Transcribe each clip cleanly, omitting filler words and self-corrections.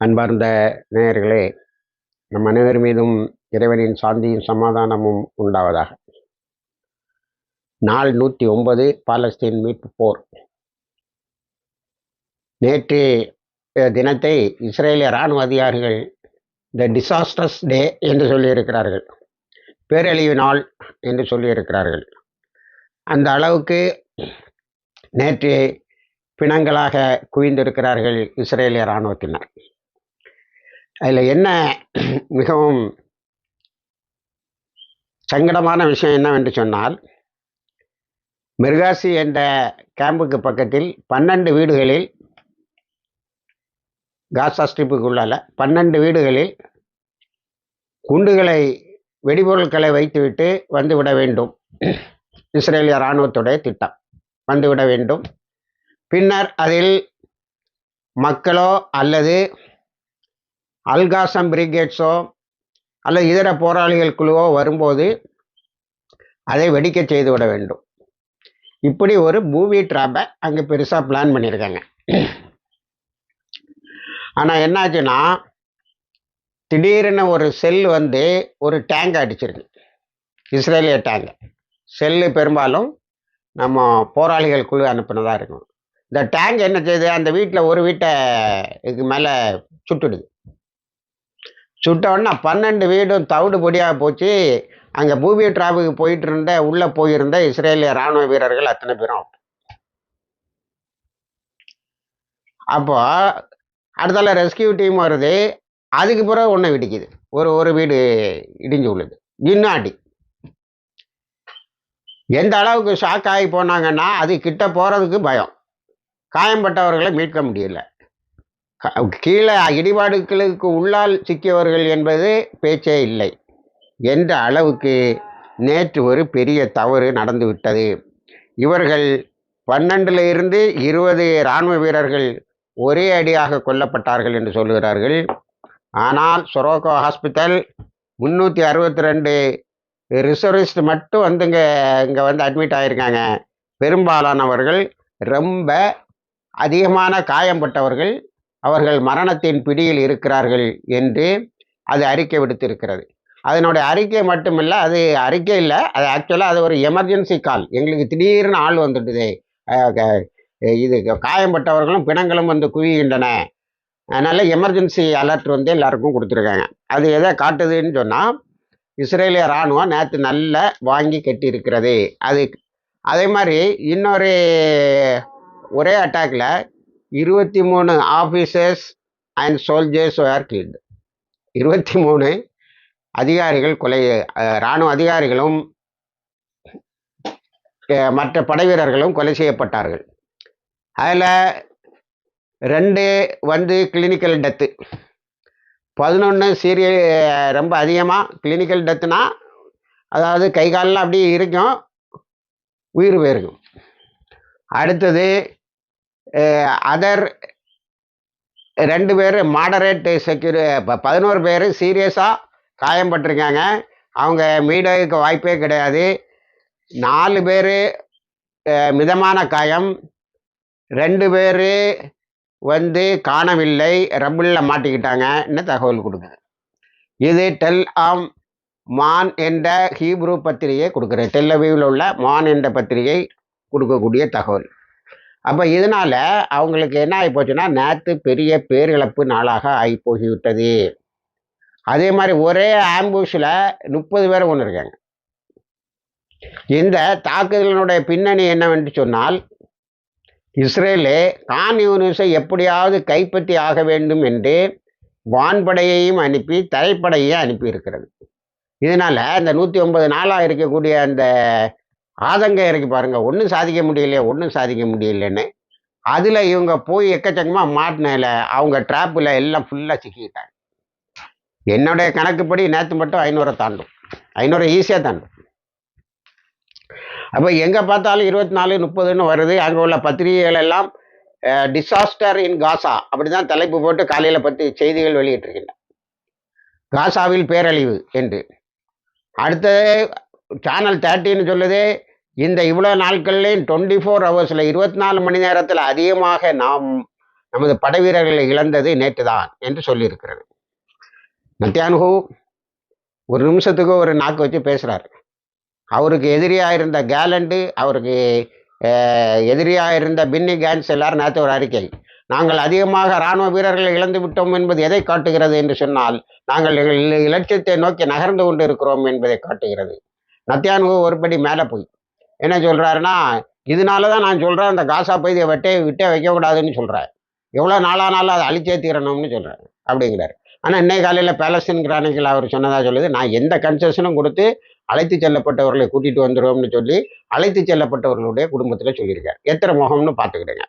அன்பார்ந்த நேயர்களே, நம் அனைவர் மீதும் இறைவனின் சாந்தியும் சமாதானமும் உண்டாவதாக. நாள் 109 பாலஸ்தீன் மீட்பு போர். நேற்று தினத்தை இஸ்ரேலிய இராணுவ அதிகாரிகள் த டிசாஸ்டர்ஸ் டே என்று சொல்லியிருக்கிறார்கள், பேரழிவு நாள் என்று சொல்லியிருக்கிறார்கள். அந்த அளவுக்கு நேற்று பிணங்களாக குவிந்திருக்கிறார்கள் இஸ்ரேலிய இராணுவத்தினர். அதில் என்ன மிகவும் சங்கடமான விஷயம் என்னவென்று சொன்னால், மிர்காசி என்ற கேம்புக்கு பக்கத்தில் 12 வீடுகளில், காசா ஸ்ட்ரிப்புக்குள்ளால 12 வீடுகளில் குண்டுகளை, வெடிபொருட்களை வைத்துவிட்டு வந்துவிட வேண்டும். இஸ்ரேலிய இராணுவத்துடைய திட்டம் வந்துவிட வேண்டும். பின்னர் அதில் மக்களோ அல்லது அல்காசம் பிரிகேட்ஸோ அல்லது இதர போராளிகள் குழுவோ வரும்போது அதை வெடிக்க செய்து விட வேண்டும். இப்படி ஒரு மூவி ட்ராப்பை அங்கே பெருசாக பிளான் பண்ணியிருக்காங்க. ஆனால் என்னாச்சுன்னா, திடீர்னு ஒரு செல் வந்து ஒரு டேங்கை அடிச்சிருக்கு, இஸ்ரேலிய டேங்க். செல்லு பெரும்பாலும் நம்ம போராளிகள் குழு அனுப்பினதாக இருக்கும். இந்த டேங்க் என்ன செய்யுது, அந்த வீட்டில் ஒரு வீட்டை இதுக்கு மேலே சுட்டுடுது. சுட்டோன்னா 12 வீடும் தவிடு பொடியாக போச்சு. அங்கே பூமி டிராப்புக்கு போயிட்டு இருந்த, உள்ளே போயிருந்த இஸ்ரேலிய இராணுவ வீரர்கள் அத்தனை பேரும். அப்போ அடுத்தால ரெஸ்கியூ டீம் வருது. அதுக்கு பிறகு ஒன்று வெடிக்குது, ஒரு வீடு இடிஞ்சு உள்ளது. இன்னும் அடி. எந்த அளவுக்கு ஷாக் ஆகி போனாங்கன்னா, அது கிட்ட போகிறதுக்கு பயம். காயம்பட்டவர்களை மீட்க முடியல. கீழே இடிபாடுகளுக்கு உள்ளால் சிக்கியவர்கள் என்பது பேச்சே இல்லை என்ற அளவுக்கு நேற்று ஒரு பெரிய தவறு நடந்துவிட்டது. இவர்கள் 12 இருந்து 20 இராணுவ வீரர்கள் ஒரே அடியாக கொல்லப்பட்டார்கள் என்று சொல்லுகிறார்கள். ஆனால் சொரோக்கோ ஹாஸ்பிட்டல் 362 ரிசர்விஸ்ட் மட்டும் வந்து இங்கே வந்து அட்மிட் ஆகியிருக்காங்க. பெரும்பாலானவர்கள், ரொம்ப அதிகமான காயம்பட்டவர்கள், அவர்கள் மரணத்தின் பிடியில் இருக்கிறார்கள் என்று அது அறிக்கை விடுத்திருக்கிறது. அதனுடைய அறிக்கை மட்டுமில்லை, அது அறிக்கை இல்லை, அது ஆக்சுவலாக அது ஒரு எமர்ஜென்சி கால். எங்களுக்கு திடீர்னு ஆள் வந்துட்டுதே, இது காயம்பட்டவர்களும் பிணங்களும் வந்து குவிகின்றன, அதனால் எமர்ஜென்சி அலர்ட் வந்து எல்லாருக்கும் கொடுத்துருக்காங்க. அது எதை காட்டுதுன்னு சொன்னால், இஸ்ரேலிய இராணுவம் நேற்று நல்லா வாங்கி கட்டியிருக்கிறது. அதே மாதிரி இன்னொரு ஒரே அட்டாக்ல 23 officers and soldiers were killed. 23 அதிகாரிகள் இராணுவ அதிகாரிகளும் மற்ற படை வீரர்களும் கொலை செய்யப்பட்டார்கள். அதில் 2 வந்து கிளினிக்கல் டெத்து, 11 ரொம்ப அதிகமாக கிளினிக்கல் டெத்துனா, அதாவது கை காலெலாம் அப்படியே இருக்கும், உயிர் போயிருக்கும். அடுத்தது அதர் 2 பேர் மாடரேட் 11 பேர் சீரியஸாக காயம்பட்டிருக்காங்க. அவங்க மீடதுக்கு வாய்ப்பே கிடையாது. 4 பேர் மிதமான காயம், 2 பேர் வந்து காணவில்லை, ரப்பிளில் மாட்டிக்கிட்டாங்கன்னு தகவல் கொடுக்குது. இது டெல் ஆம் மான் என்ற ஹீப்ரு பத்திரிகை கொடுக்குற, டெல் அவீவில் உள்ள மான் என்ற பத்திரிகை கொடுக்கக்கூடிய தகவல். அப்போ இதனால் அவங்களுக்கு என்ன ஆகி போச்சுன்னா, நேற்று பெரிய பேரிழப்பு நாளாக ஆகி போகிவிட்டது. அதே மாதிரி ஒரே ஆம்புஷில் 30 பேர் ஒன்று இருக்காங்க. இந்த தாக்குதலினுடைய பின்னணி என்னவென்று சொன்னால், இஸ்ரேலே கான் யூனிஸை எப்படியாவது கைப்பற்றி ஆக வேண்டும் என்று வான்படையையும் அனுப்பி தரைப்படையையும் அனுப்பியிருக்கிறது. இதனால் இந்த 109 நாளாக இருக்கக்கூடிய அந்த ஆதங்கம் இருக்கு பாருங்க, ஒன்றும் சாதிக்க முடியலைன்னு. அதில் இவங்க போய் எக்கச்சக்கமாக மாட்டினால அவங்க ட்ராப்பில் எல்லாம் ஃபுல்லாக சிக்கிக்கிட்டாங்க. என்னுடைய கணக்குப்படி நேற்று மட்டும் 500 தாண்டும், 500 ஈஸியாக தாண்டும். அப்போ எங்கே பார்த்தாலும் 24, 30ன்னு வருது. அங்கே உள்ள பத்திரிகைகள் எல்லாம் டிசாஸ்டர் இன் காசா அப்படி தான் தலைப்பு போட்டு காலையில் 10 செய்திகள் வெளியிட்டிருக்கின்றன, காசாவில் பேரழிவு என்று. அடுத்தது சேனல் 30ன்னு சொல்லுது, இந்த இவ்வளோ நாட்கள்லேயும் 24 ஹவர்ஸில் 24 மணி நேரத்தில் அதிகமாக நாம் நமது படை வீரர்களை இழந்தது நேற்று தான் என்று சொல்லியிருக்கிறது. நத்தியான்ஹூ ஒரு நிமிஷத்துக்கு ஒரு நாக்கு வச்சு பேசுகிறார். அவருக்கு எதிரியாக இருந்த கேலண்டு, அவருக்கு எதிரியாக இருந்த பின்னி கேன்ஸ் எல்லாரும் நேற்று ஒரு அறிக்கை, நாங்கள் அதிகமாக இராணுவ வீரர்களை இழந்து விட்டோம் என்பது எதை காட்டுகிறது என்று சொன்னால், நாங்கள் எங்கள் இலட்சியத்தை நோக்கி நகர்ந்து கொண்டு இருக்கிறோம் என்பதை காட்டுகிறது. நத்தியான்ஹூ ஒருபடி மேலே போய் என்ன சொல்கிறாருன்னா, இதனால தான் நான் சொல்கிறேன் அந்த காசா பகுதியை விட்டே வைக்கக்கூடாதுன்னு சொல்கிறேன், எவ்வளோ நாளானாலும் அதை அழிச்சே தீரணும்னு சொல்கிறார் அப்படிங்கிறார். ஆனால் இன்னைக்கு காலையில் பேலஸ்தீன் கிரானிக்கல் அவர் சொன்னதாக சொல்லுது, நான் எந்த கன்செஷனும் கொடுத்து அழைத்து செல்லப்பட்டவர்களை கூட்டிகிட்டு வந்துடுவோம்னு சொல்லி அழைத்து செல்லப்பட்டவர்களுடைய குடும்பத்தில் சொல்லியிருக்கார். எத்தனை முகம்னு பார்த்துக்கிடுங்க.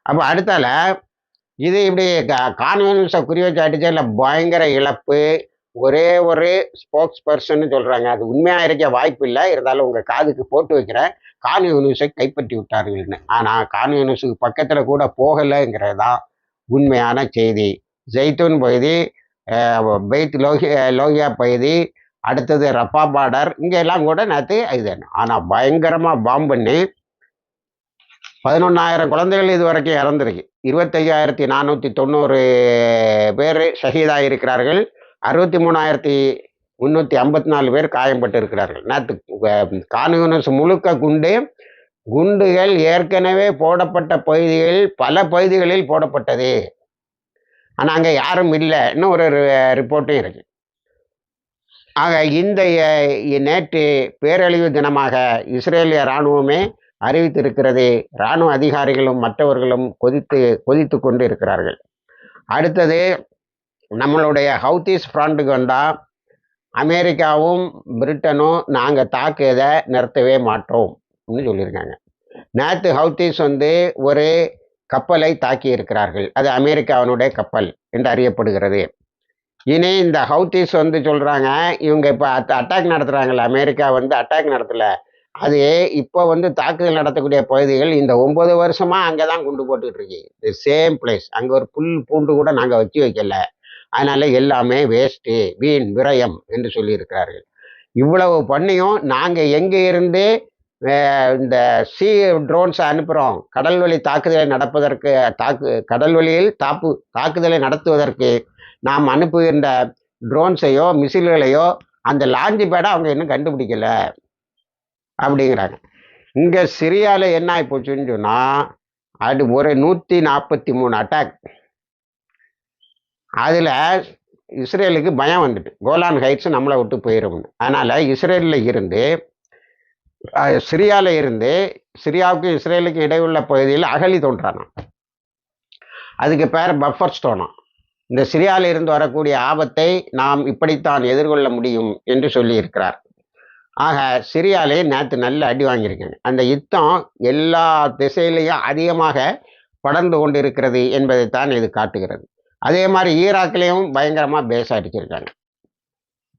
அப்போ அடுத்தால இது இப்படி கான்வென்ஸை குறி வச்சு அடிச்சா இல்லை பயங்கர இழப்பு. ஒரே ஒரு ஸ்போக்ஸ் பர்சன் சொல்கிறாங்க, அது உண்மையாக இருக்க வாய்ப்பு இல்லை, இருந்தாலும் உங்கள் காதுக்கு போட்டு வைக்கிறேன், கான் யூனிஸை கைப்பற்றி விட்டார்கள்னு. ஆனால் கான் யூனிஸுக்கு பக்கத்தில் கூட போகலைங்கிறது தான் உண்மையான செய்தி. ஜெய்தூன் பகுதி, பெய்த் லோகியா பகுதி, அடுத்தது ரப்பா பார்டர், இங்கே எல்லாம் கூட நேற்று இது. ஆனால் பயங்கரமாக பாம்பு பண்ணி 11,000 குழந்தைகள் இது வரைக்கும் இறந்துருக்கு. 25,490 பேர் ஷஹீதாக இருக்கிறார்கள். 63,354 பேர் காயம்பட்டு இருக்கிறார்கள். நேற்று கான் யூனிஸ் முழுக்க குண்டுகள் ஏற்கனவே போடப்பட்ட பகுதிகளில் பல பகுதிகளில் போடப்பட்டது. ஆனால் அங்கே யாரும் இல்லைன்னு ஒரு ரிப்போர்ட்டும் இருக்குது. ஆக இந்த நேற்று பேரழிவு தினமாக இஸ்ரேலிய இராணுவமே அறிவித்திருக்கிறது. இராணுவ அதிகாரிகளும் மற்றவர்களும் கொதித்து கொண்டு இருக்கிறார்கள். அடுத்தது நம்மளுடைய ஹவுத்தீஸ் ஃப்ரண்ட்டுக்கு வந்தால் அமெரிக்காவும் பிரிட்டனும் நாங்கள் தாக்குவதை நிறுத்தவே மாட்டோம் அப்படின்னு சொல்லியிருக்காங்க. நேற்று ஹவுத்தீஸ் ஒரு கப்பலை தாக்கி இருக்கிறார்கள். அது அமெரிக்காவினுடைய கப்பல் என்று அறியப்படுகிறது. இனி இந்த ஹவுத்தீஸ் சொல்கிறாங்க, இவங்க இப்போ அட்டாக் நடத்துகிறாங்கல்ல, அமெரிக்கா அட்டாக் நடத்தலை, அது இப்போ தாக்குதல் நடத்தக்கூடிய பகுதிகள் இந்த 9 வருஷமாக அங்கே தான் குண்டு போட்டுக்கிட்டு இருக்கு. Same place. அங்கே ஒரு புல் பூண்டு கூட நாங்கள் வச்சு வைக்கல, அதனால எல்லாமே வேஸ்ட்டு, வீண் விரயம் என்று சொல்லியிருக்கிறார்கள். இவ்வளவு பண்ணியும் நாங்கள் எங்கே இருந்து இந்த ட்ரோன்ஸை அனுப்புகிறோம், கடல்வழி தாக்குதலை நடப்பதற்கு, கடல்வழியில் தாக்குதலை நடத்துவதற்கு நாம் அனுப்புகின்ற ட்ரோன்ஸையோ மிசில்களையோ அந்த லாஞ்சி பேடை அவங்க இன்னும் கண்டுபிடிக்கல அப்படிங்கிறாங்க. இங்கே சிரியாவில் என்ன ஆகி போச்சுன்னு சொன்னால், அது ஒரு 143 அட்டாக். அதில் இஸ்ரேலுக்கு பயம் வந்துட்டு, கோலான் ஹைட்ஸ் நம்மளை விட்டு போயிடும்னு. அதனால் சிரியாவில் இருந்து சிரியாவுக்கும் இஸ்ரேலுக்கும் இடையுள்ள பகுதியில் அகழி தோன்றானா, அதுக்கு பேர் பஃபர் ஸ்டோனா. இந்த சிரியாவில் இருந்து வரக்கூடிய ஆபத்தை நாம் இப்படித்தான் எதிர்கொள்ள முடியும் என்று சொல்லியிருக்கிறார். ஆக சிரியாலே நேற்று நல்ல அடி வாங்கியிருக்காங்க. அந்த யுத்தம் எல்லா திசையிலையும் அதிகமாக படர்ந்து கொண்டு இருக்கிறது என்பதைத்தான் இது காட்டுகிறது. அதே மாதிரி ஈராக்லேயும் பயங்கரமாக பேஸ் அடிச்சிருக்காங்க.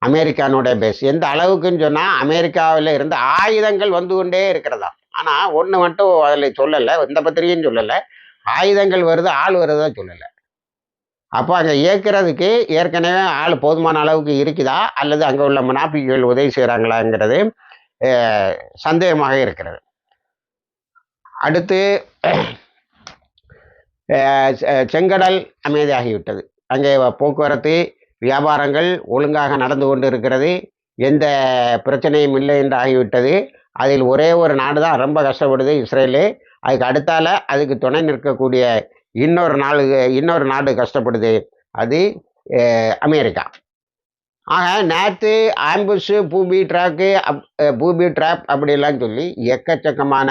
அமெரிக்கானுடைய பேஸ் எந்த அளவுக்குன்னு சொன்னால், அமெரிக்காவில் இருந்து ஆயுதங்கள் வந்து கொண்டே இருக்கிறதா. ஆனால் ஒன்று மட்டும் அதில் சொல்லலை, எந்த பத்திரிகையும் சொல்லலை, ஆயுதங்கள் வருது ஆள் வருதா சொல்லலை. அப்போ அங்கே இயக்கிறதுக்கு ஏற்கனவே ஆள் போதுமான அளவுக்கு இருக்குதா, அல்லது அங்கே உள்ள முனாஃபிக்குகள் உதவி செய்கிறாங்களாங்கிறது சந்தேகமாக இருக்கிறது. அடுத்து செங்கடல் அமைதியாகிவிட்டது. அங்கே போக்குவரத்து வியாபாரங்கள் ஒழுங்காக நடந்து கொண்டு இருக்கிறது, எந்த பிரச்சனையும் இல்லை என்று ஆகிவிட்டது. அதில் ஒரே ஒரு நாடு தான் ரொம்ப கஷ்டப்படுது, இஸ்ரேலு. அதுக்கு அடுத்தால அதுக்கு துணை நிற்கக்கூடிய இன்னொரு நாடு கஷ்டப்படுது, அது அமெரிக்கா. ஆக நேற்று ஆம்புஷு பூபி ட்ராப் அப்படிலாம் சொல்லி எக்கச்சக்கமான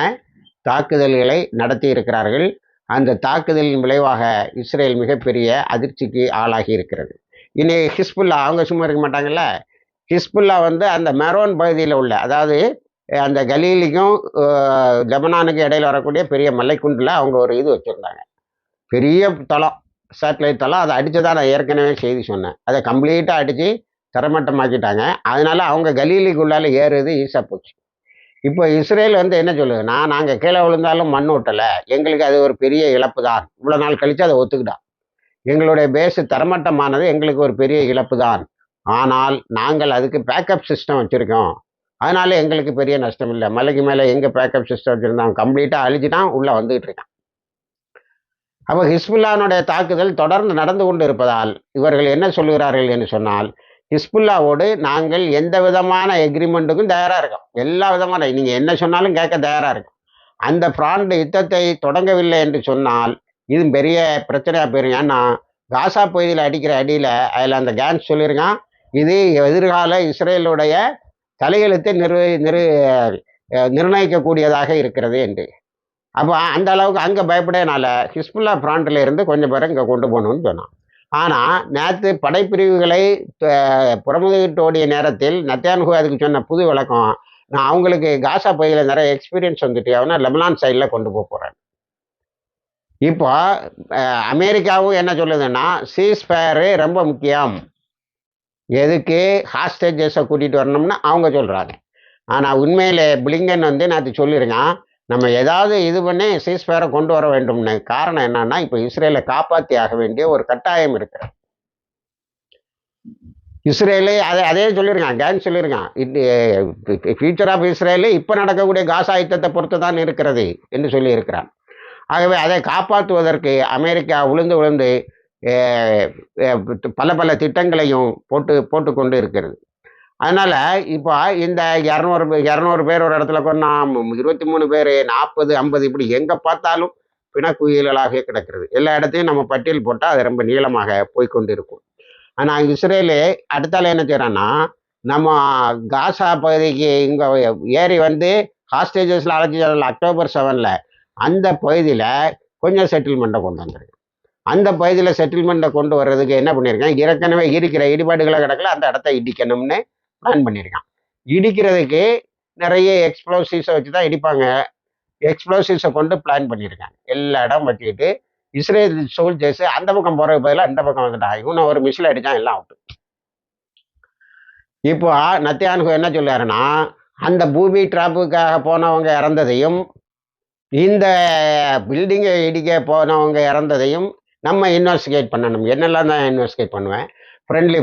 தாக்குதல்களை நடத்தி இருக்கிறார்கள். அந்த தாக்குதலின் விளைவாக இஸ்ரேல் மிகப்பெரிய அதிர்ச்சிக்கு ஆளாகி இருக்கிறது. இனி ஹிஸ்புல்லா அவங்க சும்மா இருக்க மாட்டாங்கல்ல. ஹிஸ்புல்லா அந்த மெரோன் பகுதியில் உள்ள, அதாவது அந்த கலீலிக்கும் லெபனானுக்கும் இடையில் வரக்கூடிய பெரிய மலைக்குண்டில் அவங்க ஒரு இது வச்சுருந்தாங்க, பெரிய தளம், சேட்டலைட் தளம். அதை அடித்ததான் நான் ஏற்கனவே செய்தி சொன்னேன். அதை கம்ப்ளீட்டாக அடித்து தரமட்டமாக்கிட்டாங்க. அதனால் அவங்க கலீலிக்குள்ளால் ஏறுறது ஈஸியாக போச்சு. இப்போ இஸ்ரேல் என்ன சொல்லுதுன்னா, நாங்கள் கீழே விழுந்தாலும் மண் ஓட்டலை, எங்களுக்கு அது ஒரு பெரிய இழப்பு தான், இவ்வளோ நாள் கழித்து அதை ஒத்துக்கிட்டான், எங்களுடைய பேஸு தரமட்டமானது எங்களுக்கு ஒரு பெரிய இழப்பு தான், ஆனால் நாங்கள் அதுக்கு பேக்கப் சிஸ்டம் வச்சுருக்கோம், அதனால எங்களுக்கு பெரிய நஷ்டம் இல்லை. மலைக்கு மேலே எங்கே பேக்கப் சிஸ்டம் வச்சுருந்தாங்க கம்ப்ளீட்டாக அழிச்சுட்டான் உள்ளே வந்துகிட்டு இருக்கான். அப்போ ஹிஸ்புல்லானுடைய தாக்குதல் தொடர்ந்து நடந்து கொண்டு இருப்பதால் இவர்கள் என்ன சொல்லுகிறார்கள் என்று சொன்னால், ஹிஸ்புல்லாவோடு நாங்கள் எந்த விதமான எக்ரிமெண்ட்டுக்கும் தயாராக இருக்கோம். எல்லா விதமான நீங்கள் என்ன சொன்னாலும் கேட்க தயாராக இருக்கும். அந்த பிராண்ட் யுத்தத்தை தொடங்கவில்லை என்று சொன்னால் இது பெரிய பிரச்சனையாக போயிரும். ஏன்னா காசா பகுதியில் அடிக்கிற அடியில் அதில் அந்த கேன்ஸ் சொல்லியிருக்கான், இது எதிர்கால இஸ்ரேலுடைய தலையெழுத்தை நிர்ணயிக்கக்கூடியதாக இருக்கிறது என்று. அப்போ அந்த அளவுக்கு அங்கே பயப்படனால ஹிஸ்புல்லா பிராண்டில் இருந்து கொஞ்சம் பேரை இங்கே கொண்டு போகணும்னு சொன்னான். ஆனால் நேற்று படைப்பிரிவுகளை புறமுதுகிட்டோடிய நேரத்தில் நெத்தன்யாஹூ அதுக்கு சொன்ன புது விளக்கம், நான் அவங்களுக்கு காசா பகுதியில் நிறைய எக்ஸ்பீரியன்ஸ் வந்துட்டு அவனா லெபனான் சைடில் கொண்டு போக போகிறேன். இப்போ அமெரிக்காவும் என்ன சொல்லுதுன்னா சீஸ்ஃபயரு ரொம்ப முக்கியம், எதுக்கு ஹாஸ்டேஜஸை கூட்டிகிட்டு வரணும்னு அவங்க சொல்கிறாங்க. ஆனால் உண்மையிலே பிளிங்கன் நேற்று சொல்லியிருக்கான், நம்ம ஏதாவது இது பண்ணி சீஸ்ஃபயரை கொண்டு வர வேண்டும்னு. காரணம் என்னன்னா இப்போ இஸ்ரேலை காப்பாற்றி ஆக வேண்டிய ஒரு கட்டாயம் இருக்கிறது. இஸ்ரேலே அதே சொல்லியிருக்கான், கேன் சொல்லியிருக்கான், ஃபியூச்சர் ஆஃப் இஸ்ரேலு இப்போ நடக்கக்கூடிய காசா யுத்தத்தை பொறுத்து தான் இருக்கிறது என்று சொல்லியிருக்கிறான். ஆகவே அதை காப்பாற்றுவதற்கு அமெரிக்கா விழுந்து பல திட்டங்களையும் போட்டு கொண்டு இருக்கிறது. அதனால் இப்போ இந்த 200 பேர் ஒரு இடத்துல கொண்டா 23 பேர் 40 50 இப்படி எங்கே பார்த்தாலும் பிணக்குயில்களாக கிடக்கிறது. எல்லா இடத்தையும் நம்ம பட்டியல் போட்டால் அது ரொம்ப நீளமாக போய்கொண்டு இருக்கும். ஆனால் இஸ்ரேலு அடுத்தால என்ன செய்கிறான்னா, நம்ம காசா பகுதிக்கு இங்கே ஏறி ஹாஸ்டேஜஸில் அழைச்சி அக்டோபர் 7 அந்த பகுதியில் கொஞ்சம் செட்டில்மெண்ட்டை கொண்டு வந்திருக்கு. அந்த பகுதியில் செட்டில்மெண்ட்டை கொண்டு வர்றதுக்கு என்ன பண்ணியிருக்கேன், ஏற்கனவே இருக்கிற இடிபாடுகளை கிடக்கல அந்த இடத்த இடிக்கணும்னு பிளான் பண்ணியிருக்கான். இடிக்கிறதுக்கு நிறைய எக்ஸ்ப்ளோசிவ்ஸை வச்சு தான் இடிப்பாங்க. எக்ஸ்ப்ளோசிவ்ஸை கொண்டு பிளான் பண்ணியிருக்காங்க. எல்லா இடம் வச்சுக்கிட்டு இஸ்ரேல் சோல்ஜர்ஸ் அந்த பக்கம் போகிறதுக்கு பதிலாக இந்த பக்கம் வந்துட்டாங்க. இவனை ஒரு மிஷில் அடித்தான், எல்லாம் அவுட்டு. இப்போ நெத்தன்யாஹூ என்ன சொல்லுறாருன்னா, அந்த பூமி டிராப்புக்காக போனவங்க இறந்ததையும் இந்த பில்டிங்கை இடிக்க போனவங்க இறந்ததையும் நம்ம இன்வெஸ்டிகேட் பண்ணணும். என்னெல்லாம் தான் இன்வெஸ்டிகேட் பண்ணுவேன். ஃப்ரெண்ட்லி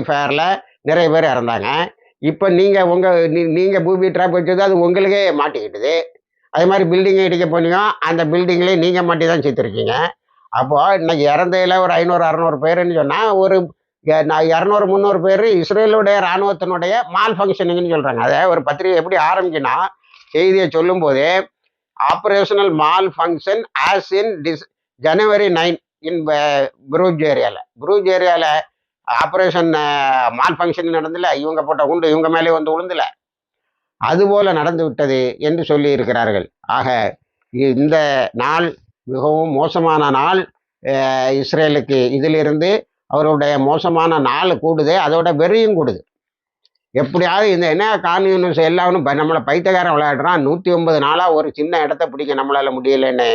ஃபயரில் நிறைய பேர் இறந்தாங்க. இப்போ நீங்கள் பூமி ட்ராப் வச்சது அது உங்களுக்கே மாட்டிக்கிட்டுது. அதே மாதிரி பில்டிங்கை இடிக்க போனீங்க, அந்த பில்டிங்லேயே நீங்கள் மாட்டி தான் செத்துருக்கீங்க. அப்போது இன்னைக்கு இறந்தையில் ஒரு 500-600 பேருன்னு சொன்னால் ஒரு 200-300 பேர் இஸ்ரேலுடைய இராணுவத்தினுடைய மால் ஃபங்க்ஷனிங்னு சொல்கிறாங்க. அதை ஒரு பத்திரிகை எப்படி ஆரம்பிக்குன்னா, செய்தியை சொல்லும்போது operational mall function as in January 9 in Brugge ஏரியாவில் ஆப்ரேஷன் மால் ஃபங்க்ஷன் நடந்தில்ல, இவங்க போட்ட குண்டு இவங்க மேலே விழுந்துல, அதுபோல் நடந்து விட்டது என்று சொல்லி இருக்கிறார்கள். ஆக இந்த நாள் மிகவும் மோசமான நாள் இஸ்ரேலுக்கு. இதிலிருந்து அவருடைய மோசமான நாள் கூடுது, அதோட வெறியும் கூடுது. எப்படியாவது இந்த என்ன கான்யூனிஸ் எல்லாரும் நம்மளை பைத்தியக்காரன் விளையாடுறான். 109 நாளாக ஒரு சின்ன இடத்த பிடிக்க நம்மளால் முடியலைன்னு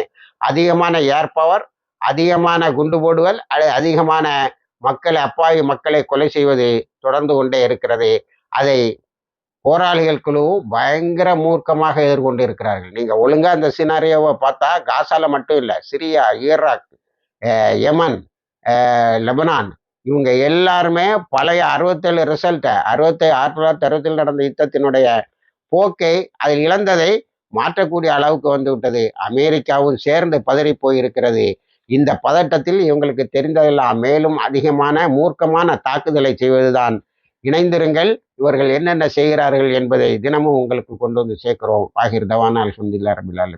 அதிகமான ஏர் பவர், அதிகமான குண்டு போடுதல், அதிகமான அப்பாவி மக்களை கொலை செய்வது தொடர்ந்து கொண்டே இருக்கிறது. அதை போராளிகள் குழுவும் பயங்கர மூர்க்கமாக எதிர்கொண்டு இருக்கிறார்கள். நீங்கள் ஒழுங்காக அந்த சினாரியோவை பார்த்தா காசால மட்டும் இல்லை, சிரியா, ஈராக், யமன், லெபனான் இவங்க எல்லாருமே பழைய 67 ரிசல்ட்டை 1967 நடந்த யுத்தத்தினுடைய போக்கை அதில் இழந்ததை மாற்றக்கூடிய அளவுக்கு வந்து விட்டது. அமெரிக்காவும் சேர்ந்து பதறி போயிருக்கிறது. இந்த பதட்டத்தில் இவங்களுக்கு தெரிந்ததெல்லாம் மேலும் அதிகமான மூர்க்கமான தாக்குதலை செய்வதுதான். இணைந்திருங்கள், இவர்கள் என்னென்ன செய்கிறார்கள் என்பதை தினமும் உங்களுக்கு கொண்டு வந்து சேர்க்கிறோம். ஆகிர் தவானா அல்ஹம்துலில்லாஹி ரப்பில் ஆலமீன்.